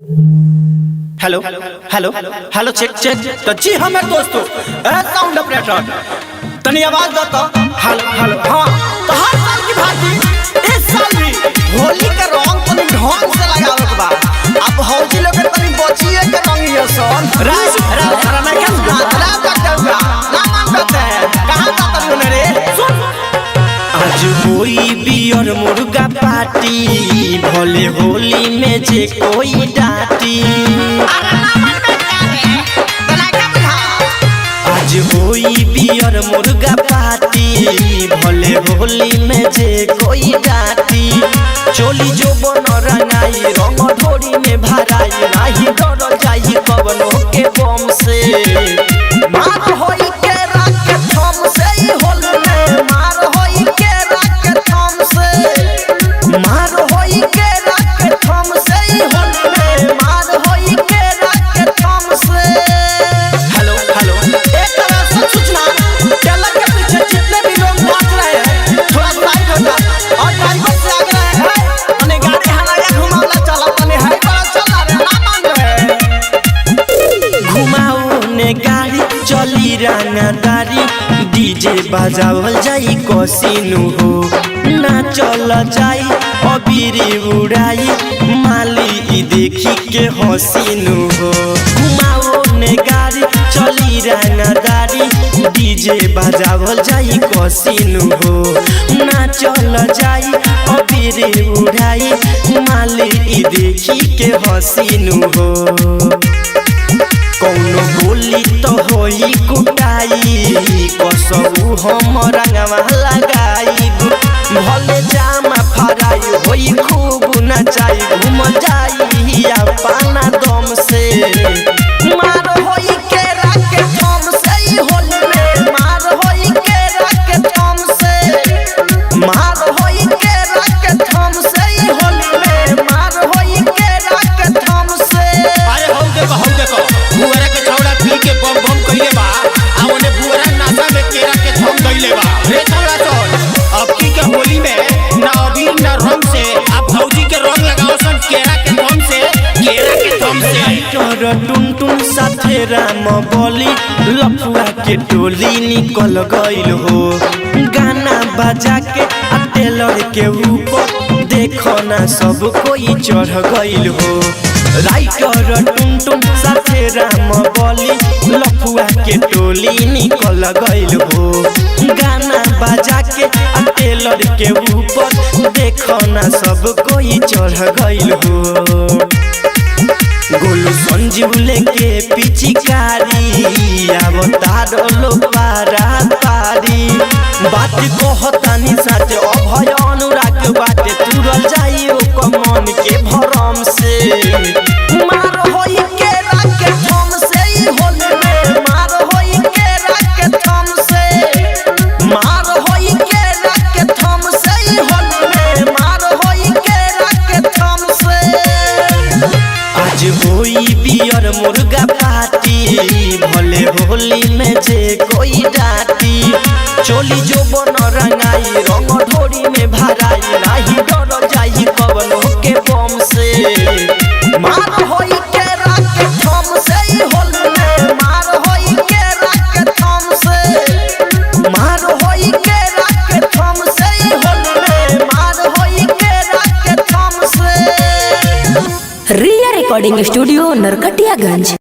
Hello hello hello check check तो जी हाँ मेरे दोस्तों साउंड ऑपरेटर तनी आवाज दो तो हेलो हेलो हाँ तो हर साल की भांति इस साल भी होली का रंग तनी ढंग से लगावे के बा। अब हौजी लोग तनी बचिए के रंग ये सोन राज राज राना क्या राज का ना मान करते हैं कहां का तनी रे सुन। आज होई बियर मुर्गा पार्टी भले होली में जे कोई डांटी। आज होई बियर मुर्गा पार्टी भले होली में जे कोई डांटी। चोली जो बन रंगाई रंग ढोरी में भराई नाही डर जाई कवनो के बम से। मार होई के रात के थम से होली में मार होई के रात के थम से मार होई के रात के थम से होली में मार होई के रात के थम से। हेलो हेलो एक तरह से सूचना चला के पीछे जितने भी लोग नाच रहे हैं थोड़ा साइड हो जा और ड्राइवर से आगे रहे अने गाड़ी हलाया घुमावला चला तने है बड़ा चला रे ना मान रहे घुमाओ ने गाड़ी चली रंगदारी डीजे बजावल जाई कोसिनु हो ना चल जाई अबीरी उड़ाई माली ई देखी के हसीनु हो। घुमाओ ने गाड़ी चली रंगदारी डीजे बजावल जाई कोसिनु हो ना चल जाई अबीरी उड़ाई माली ई देखी के हसीनु हो। कौनो बोली तो होई कुटाई कसबू हम रंगवा लगाई भले जामा फराई होई खूब नचाई घूम जाई अपना दम से। मार होई के रात के थम से होली में मार होई के रात के थम से मार होई के रात के थम से होली में मार होई के रात के थम से। अरे हौ देखो बुआरा के छौड़ा पी के बम बम कइले बा आ ओने बुआरा नासा में केरा के थम गइले बा रे छौड़ा चल अब की के होली में ना अबीर ना रंग से अब भौजी के रंग लगाओ सन केरा के थम से केरा के थम से। तोर टुन टुन साथे राम बोली लफुआ के टोली निकल गइल हो गाना बजा के आ टेलर के ऊपर देखो ना सब कोई चढ़ गइल हो। राइटर टुन टुन साथे राम बोली लफुआ के टोली निकल गइल हो गाना बजा के आ टेलर के ऊपर देखो ना सब कोई चढ़ गइल हो। गोलू संजीव लेके पिचकारी अवतार लो पारा पारी बात कहतानी साथे अभय अनुराग बाटे तुरल जाई ओ कमन के भरम से। मार होई के रात के थम से होली में मार होई के रात के थम से मार होई के रात के थम से होली में मार होई के रात के थम से। आज होई बियर मुर्गा पार्टी भले होली में जे कोई डांटी। चोली जो बन रंगाई रंग ढोरी में भराई नाही डर जाई कवनो के बम से। मार होई के रात के थम से होली में मार होई के रात के थम से मार होई के रात के थम से होली में मार होई के रात के थम से। रिया रिकॉर्डिंग स्टूडियो नरकटियागंज।